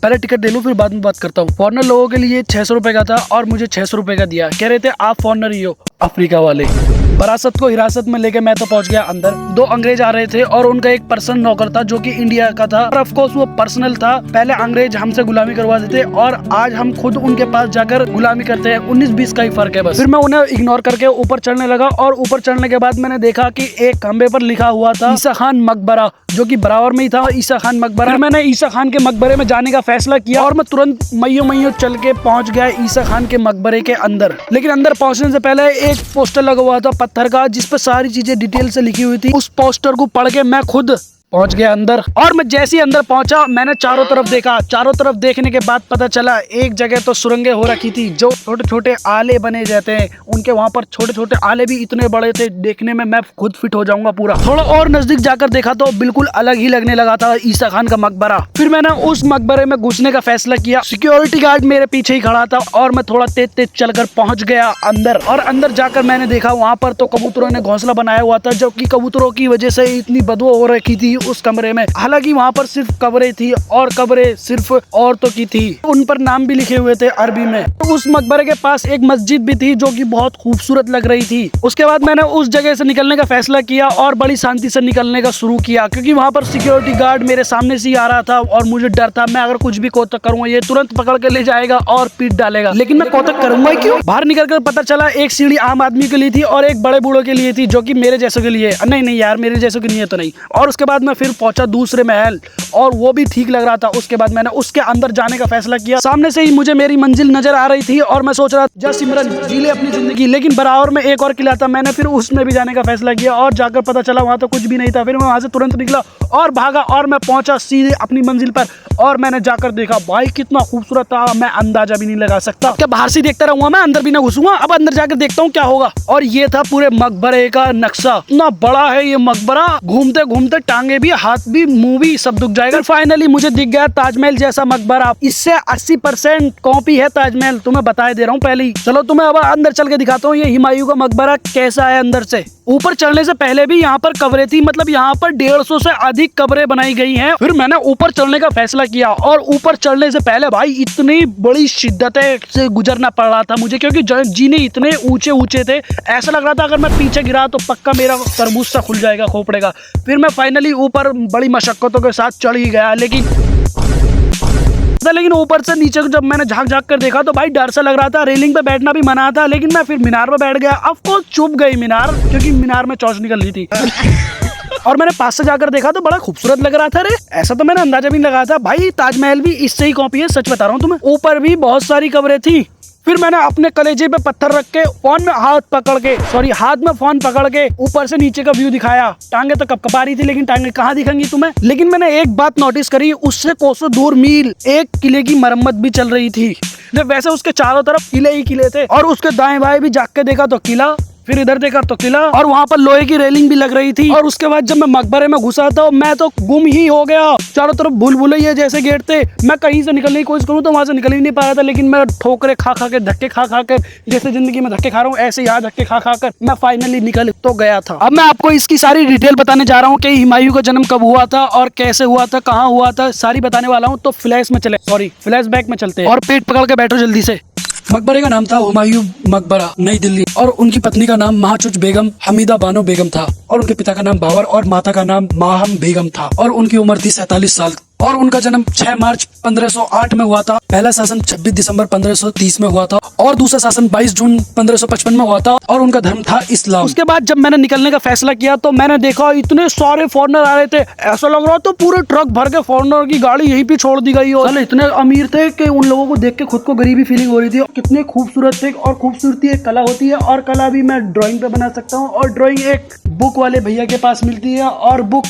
पहले टिकट दे लूं फिर बाद में बात करता हूँ। फॉरनर लोगों के लिए 600 रुपए का था और मुझे 600 रुपए का दिया। कह रहे थे आप फॉरनर ही हो, अफ्रीका वाले। बरासत को हिरासत में लेके मैं तो पहुंच गया अंदर। 2 अंग्रेज आ रहे थे और उनका एक पर्सनल नौकर था जो कि इंडिया का था और ऑफ कोर्स वो पर्सनल था। पहले अंग्रेज हमसे गुलामी करवाते थे और आज हम खुद उनके पास जाकर गुलामी करते हैं। 19-20 का ही फर्क है बस। फिर मैं उन्हें इग्नोर करके ऊपर चढ़ने लगा और ऊपर चढ़ने के बाद मैंने देखा कि एक खंबे पर लिखा हुआ था ईसा खान मकबरा, जो कि बराबर में ही था ईसा खान मकबरा। फिर मैंने ईसा खान के मकबरे में जाने का फैसला किया और मैं तुरंत मइयो चल के पहुंच गया ईसा खान के मकबरे के अंदर। लेकिन अंदर पहुंचने से पहले एक पोस्टर लगा हुआ था पत्थर का जिस पर सारी चीजें डिटेल से लिखी हुई थी। उस पोस्टर को पढ़ के मैं खुद पहुंच गया अंदर। और मैं जैसे ही अंदर पहुंचा मैंने चारों तरफ देखा। चारों तरफ देखने के बाद पता चला एक जगह तो सुरंगें हो रखी थी, जो छोटे छोटे आले बने जाते हैं उनके वहां पर छोटे छोटे आले भी इतने बड़े थे, देखने में मैं खुद फिट हो जाऊंगा पूरा। थोड़ा और नजदीक जाकर देखा तो बिल्कुल अलग ही लगने लगा था ईसा खान का मकबरा। फिर मैंने उस मकबरे में घुसने का फैसला किया। सिक्योरिटी गार्ड मेरे पीछे ही खड़ा था और मैं थोड़ा तेज तेज चलकर पहुंच गया अंदर। और अंदर जाकर मैंने देखा वहां पर तो कबूतरों ने घोंसला बनाया हुआ था, जो कि कबूतरों की वजह से इतनी बदबू हो रखी थी उस कमरे में। हालांकि वहां पर सिर्फ कब्रें थी और कब्रें सिर्फ औरतों की थी, उन पर नाम भी लिखे हुए थे अरबी में। उस मकबरे के पास एक मस्जिद भी थी जो कि बहुत खूबसूरत लग रही थी। उसके बाद मैंने उस जगह से निकलने का फैसला किया और बड़ी शांति से निकलने का शुरू किया, क्योंकि वहां पर सिक्योरिटी गार्ड मेरे सामने से ही आ रहा था और मुझे डर था मैं अगर कुछ भी कोतक करूंगा ये तुरंत पकड़ के ले जाएगा और पीट डालेगा। लेकिन मैं कोतक करूंगा क्यों? बाहर निकलकर पता चला एक सीढ़ी आम आदमी के लिए थी और एक बड़े बूढ़ों के लिए थी, जो कि मेरे जैसों के लिए। नहीं यार, मेरे जैसों के लिए तो नहीं। और उसके बाद मैं फिर पहुंचा दूसरे महल और वो भी ठीक लग रहा था। उसके बाद मैंने उसके अंदर जाने का फैसला किया। सामने से ही मुझे मेरी मंजिल नजर आ रही थी और मैं सोच रहा जा सिमरन जी ले अपनी जिंदगी। लेकिन बराबर में एक और किला था, मैंने फिर उसमें भी जाने का फैसला किया और जाकर पता चला वहां तो कुछ भी नहीं था। फिर मैं वहां से तुरंत निकला और भागा और मैं पहुंचा सीधे अपनी मंजिल पर और मैंने जाकर देखा भाई कितना खूबसूरत था, मैं अंदाजा भी नहीं लगा सकता। क्या बाहर से देखता रहूंगा मैं, अंदर भी ना घुसूंगा? अब अंदर जाकर देखता हूँ क्या होगा। और ये था पूरे मकबरे का नक्शा। इतना बड़ा है ये मकबरा, घूमते घूमते टांगे भी, हाथ भी, मुंह भी सब दुख जाएगा। फाइनली मुझे दिख गया ताजमहल जैसा मकबरा। इससे 80% कॉपी है ताजमहल, तुम्हें बता दे रहा हूँ पहले ही। चलो तुम्हें अब अंदर चल के दिखाता हूँ ये हुमायूं का मकबरा कैसा है अंदर से। ऊपर चढ़ने से पहले भी यहाँ पर कब्रें थी, मतलब यहाँ पर 150 से अधिक कब्रें बनाई गई हैं। फिर मैंने ऊपर चढ़ने का फैसला किया और ऊपर चढ़ने से पहले भाई इतनी बड़ी शिद्दतें से गुजरना पड़ रहा था मुझे, क्योंकि जीने इतने ऊंचे ऊंचे थे। ऐसा लग रहा था अगर मैं पीछे गिरा तो पक्का मेरा तरबूज सा खुल जाएगा, खोपड़ेगा। फिर मैं फाइनली ऊपर बड़ी मशक्कतों के साथ चढ़ ही गया। लेकिन ऊपर से नीचे जब मैंने झांक कर देखा तो भाई डर सा लग रहा था। रेलिंग पे बैठना भी मना था, लेकिन मैं फिर मीनार पे बैठ गया। ऑफ कोर्स चुप गई मीनार, क्योंकि मीनार में चौंच निकल रही थी। और मैंने पास से जाकर देखा तो बड़ा खूबसूरत लग रहा था। रे ऐसा तो मैंने अंदाजा भी नहीं लगाया था भाई, ताजमहल भी इससे ही कॉपी है, सच बता रहा हूँ तुम्हें। ऊपर भी बहुत सारी कब्रें थी। फिर मैंने अपने कलेजे पे पत्थर रख के हाथ में फोन पकड़ के ऊपर से नीचे का व्यू दिखाया। टांगे तो कपकपा रही थी, लेकिन टांगे कहाँ दिखेंगी तुम्हें। लेकिन मैंने एक बात नोटिस करी, उससे कोसों दूर मील एक किले की मरम्मत भी चल रही थी। वैसे उसके चारों तरफ किले ही किले थे और उसके दाएं बाएं भी जाग के देखा तो किला, फिर इधर देखा तो किला, और वहां पर लोहे की रेलिंग भी लग रही थी। और उसके बाद जब मैं मकबरे में घुसा तो मैं तो गुम ही हो गया। चारों तरफ भूल भुलैया जैसे गेट थे। मैं कहीं से निकलने की कोशिश करूँ तो वहां से निकल ही नहीं पा रहा था। लेकिन मैं ठोकरे खा के, धक्के खा कर, जैसे जिंदगी में धक्के खा रहा हूँ ऐसे यहाँ धक्के खा कर मैं फाइनली निकल तो गया था। अब मैं आपको इसकी सारी डिटेल बताने जा रहा हूँ कि हुमायूं का जन्म कब हुआ था और कैसे हुआ था, कहाँ हुआ था, सारी बताने वाला हूँ। तो फ्लैशबैक में चलते हैं और पेट पकड़ के बैठो जल्दी से। मकबरे का नाम था हुमायूं मकबरा, नई दिल्ली, और उनकी पत्नी का नाम महाचुच बेगम हमीदा बानो बेगम था और उनके पिता का नाम बाबर और माता का नाम माहम बेगम था और उनकी उम्र थी 47 साल। और उनका जन्म 6 मार्च 1508 में हुआ था। पहला शासन 26 दिसंबर 1530 में हुआ था और दूसरा शासन 22 जून 1555 में हुआ था और उनका धर्म था इस्लाम। उसके बाद जब मैंने निकलने का फैसला किया तो मैंने देखा इतने सारे फॉरेनर आ रहे थे। ऐसा लग रहा तो पूरे ट्रक भर के फॉरेनर की गाड़ी यहीं पे छोड़ दी गई हो। इतने अमीर थे कि उन लोगों को देख के खुद को गरीबी फीलिंग हो रही थी। कितने खूबसूरत थे, और खूबसूरती एक कला होती है और कला भी मैं ड्राइंग पे बना सकता हूँ। और ड्राइंग एक बुक वाले भैया के पास मिलती है और बुक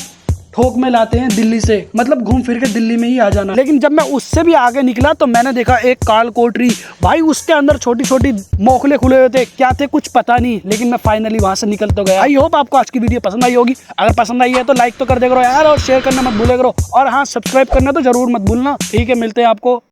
थोक में लाते हैं दिल्ली से, मतलब घूम फिर के दिल्ली में ही आ जाना। लेकिन जब मैं उससे भी आगे निकला तो मैंने देखा एक काल कोठरी। भाई उसके अंदर छोटी छोटी मोखले खुले हुए थे, क्या थे कुछ पता नहीं। लेकिन मैं फाइनली वहां से निकल तो गया। आई होप आपको आज की वीडियो पसंद आई होगी। अगर पसंद आई है तो लाइक तो कर दे करो यार, और शेयर करना मत भूले करो। और हाँ, सब्सक्राइब करना तो जरूर मत भूलना। ठीक है, मिलते हैं आपको